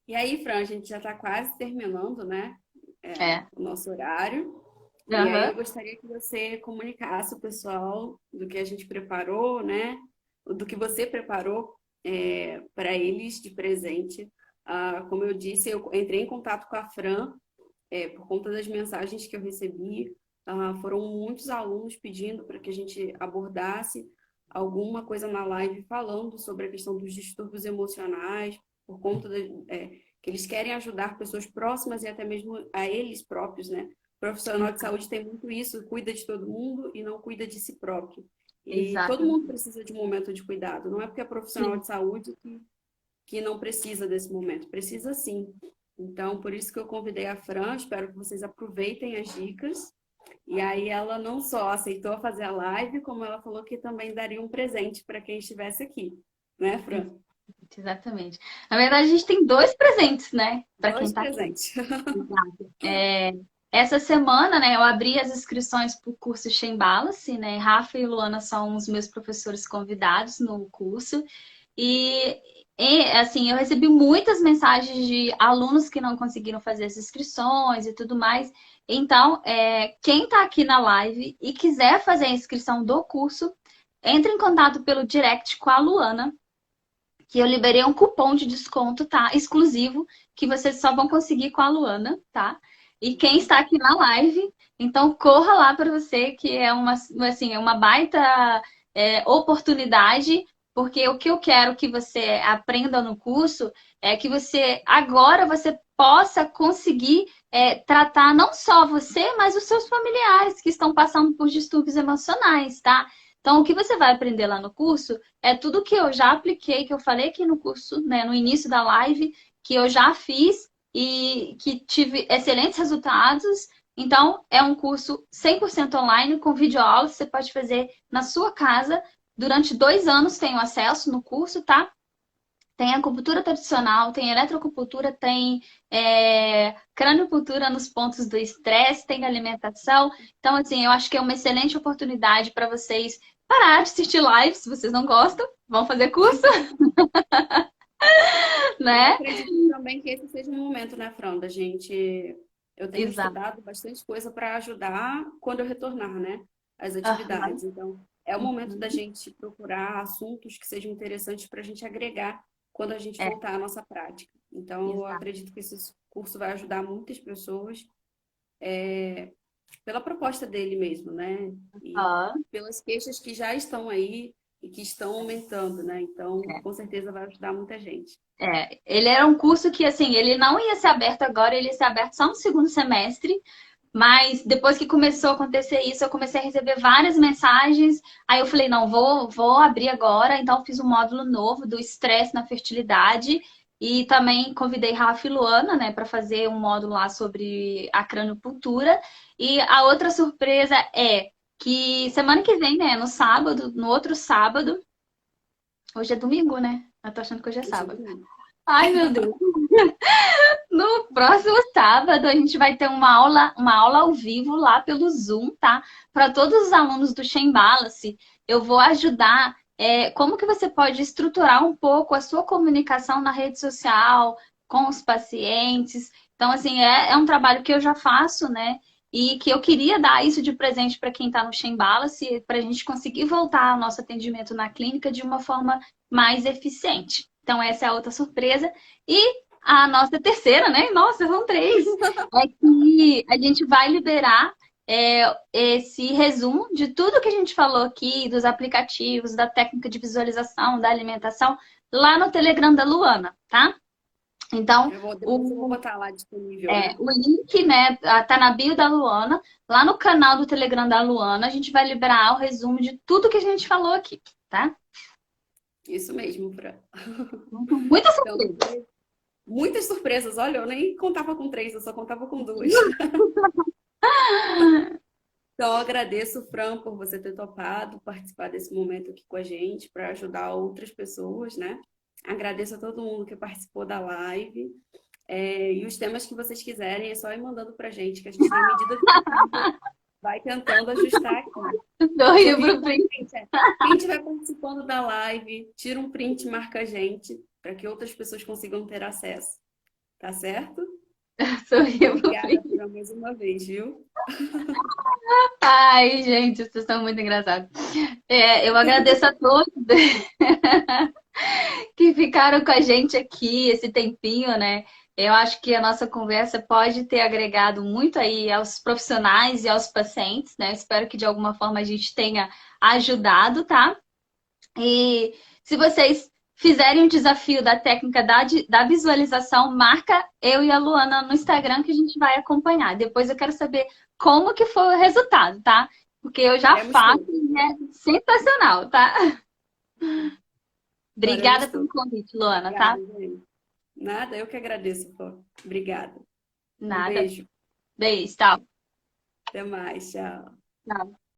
E aí, Fran, a gente já está quase terminando, né? É. O nosso horário. E aí eu Aham. gostaria que você comunicasse o pessoal do que a gente preparou, né? Do que você preparou para eles de presente. Como eu disse, eu entrei em contato com a Fran por conta das mensagens que eu recebi. Foram muitos alunos pedindo para que a gente abordasse alguma coisa na live falando sobre a questão dos distúrbios emocionais, por conta que eles querem ajudar pessoas próximas e até mesmo a eles próprios, né? O profissional de saúde tem muito isso, cuida de todo mundo e não cuida de si próprio. E todo mundo Exatamente. precisa de um momento de cuidado. Não é porque é profissional Sim. de saúde que não precisa desse momento. Precisa sim. Então, por isso que eu convidei a Fran, espero que vocês aproveitem as dicas. E aí ela não só aceitou fazer a live, como ela falou que também daria um presente para quem estivesse aqui, né, Fran? Exatamente. Na verdade, a gente tem dois presentes, né? Para quem Dois está aqui. presentes. Exato. Essa semana, né, eu abri as inscrições para o curso Shembalace, né? Rafa e Luana são os meus professores convidados no curso. E, assim, eu recebi muitas mensagens de alunos que não conseguiram fazer as inscrições e tudo mais. Então, quem está aqui na live e quiser fazer a inscrição do curso, entre em contato pelo direct com a Luana, que eu liberei um cupom de desconto, tá? Exclusivo, que vocês só vão conseguir com a Luana, tá? E quem está aqui na live, então corra lá para você, que é uma, assim, é uma baita oportunidade, porque o que eu quero que você aprenda no curso é que você agora você possa conseguir tratar não só você, mas os seus familiares que estão passando por distúrbios emocionais, tá? Então, o que você vai aprender lá no curso é tudo que eu já apliquei, que eu falei aqui no curso, né, no início da live, que eu já fiz e que tive excelentes resultados. Então, é um curso 100% online, com videoaulas, você pode fazer na sua casa. Durante 2 anos tem o acesso no curso, tá? Tem acupuntura tradicional, tem eletroacupuntura, tem craniocultura nos pontos do estresse, tem alimentação. Então, assim, eu acho que é uma excelente oportunidade para vocês parar de assistir lives, se vocês não gostam, vão fazer curso, E eu né? acredito também que esse seja um momento, né, Fran, da gente. Eu tenho Exato. estudado bastante coisa para ajudar quando eu retornar, né, às Aham. atividades. Então, é o momento da Uhum. gente procurar assuntos que sejam interessantes para a gente agregar quando a gente É, voltar à nossa prática. Então, eu exato. acredito que esse curso vai ajudar muitas pessoas pela proposta dele mesmo, né? E Aham. pelas queixas que já estão aí e que estão aumentando, né? Então, com certeza vai ajudar muita gente. Ele era um curso que, assim, ele não ia ser aberto agora, ele ia ser aberto só no segundo semestre. Mas depois que começou a acontecer isso, eu comecei a receber várias mensagens. Aí eu falei, não, vou abrir agora. Então, eu fiz um módulo novo do estresse na fertilidade. E também convidei Rafa e Luana, né, para fazer um módulo lá sobre a craniopultura. E a outra surpresa é que semana que vem, né, no sábado, no outro sábado, hoje é domingo, né? Eu tô achando que hoje é Isso é sábado. bom. Ai, meu Deus. No próximo sábado, a gente vai ter uma aula ao vivo lá pelo Zoom, tá? Para todos os alunos do Shembalace, eu vou ajudar como que você pode estruturar um pouco a sua comunicação na rede social, com os pacientes. Então, assim, é um trabalho que eu já faço, né? E que eu queria dar isso de presente para quem está no Shembalace, para a gente conseguir voltar ao nosso atendimento na clínica de uma forma mais eficiente. Então, essa é a outra surpresa. E a nossa terceira, né? Nossa, são três. É que a gente vai liberar esse resumo de tudo que a gente falou aqui, dos aplicativos, da técnica de visualização, da alimentação, lá no Telegram da Luana, tá? Então, Depois eu vou botar lá disponível, né? o link, né, tá na bio da Luana. Lá no canal do Telegram da Luana, a gente vai liberar o resumo de tudo que a gente falou aqui, tá? Isso mesmo, Fran. Muita Então, surpresa. muitas surpresas. Olha, eu nem contava com três, eu só contava com duas. Então, eu agradeço, Fran, por você ter topado participar desse momento aqui com a gente para ajudar outras pessoas, né? Agradeço a todo mundo que participou da live. E os temas que vocês quiserem, é só ir mandando para a gente, que a gente, na medida do possível, vai tentando ajustar aqui. Sorriu Sorriu pro com a print. gente. Quem estiver participando da live, tira um print e marca a gente, para que outras pessoas consigam ter acesso. Tá certo? Sorriu pro Obrigada, print. Fran, mais uma vez, viu? Ai, gente, vocês são muito engraçados. Eu agradeço a todos que ficaram com a gente aqui esse tempinho, né? Eu acho que a nossa conversa pode ter agregado muito aí aos profissionais e aos pacientes, né? Espero que de alguma forma a gente tenha ajudado, tá? E se vocês fizerem o desafio da técnica da visualização, marca eu e a Luana no Instagram que a gente vai acompanhar. Depois eu quero saber como que foi o resultado, tá? Porque eu já Faremos faço tudo. e é sensacional, tá? Faremos Obrigada pelo tudo. convite, Luana, Obrigada, tá? gente. Nada, eu que agradeço, Flor. Obrigada. Um Nada. beijo. Beijo, tchau. Até mais. Tchau. Tchau.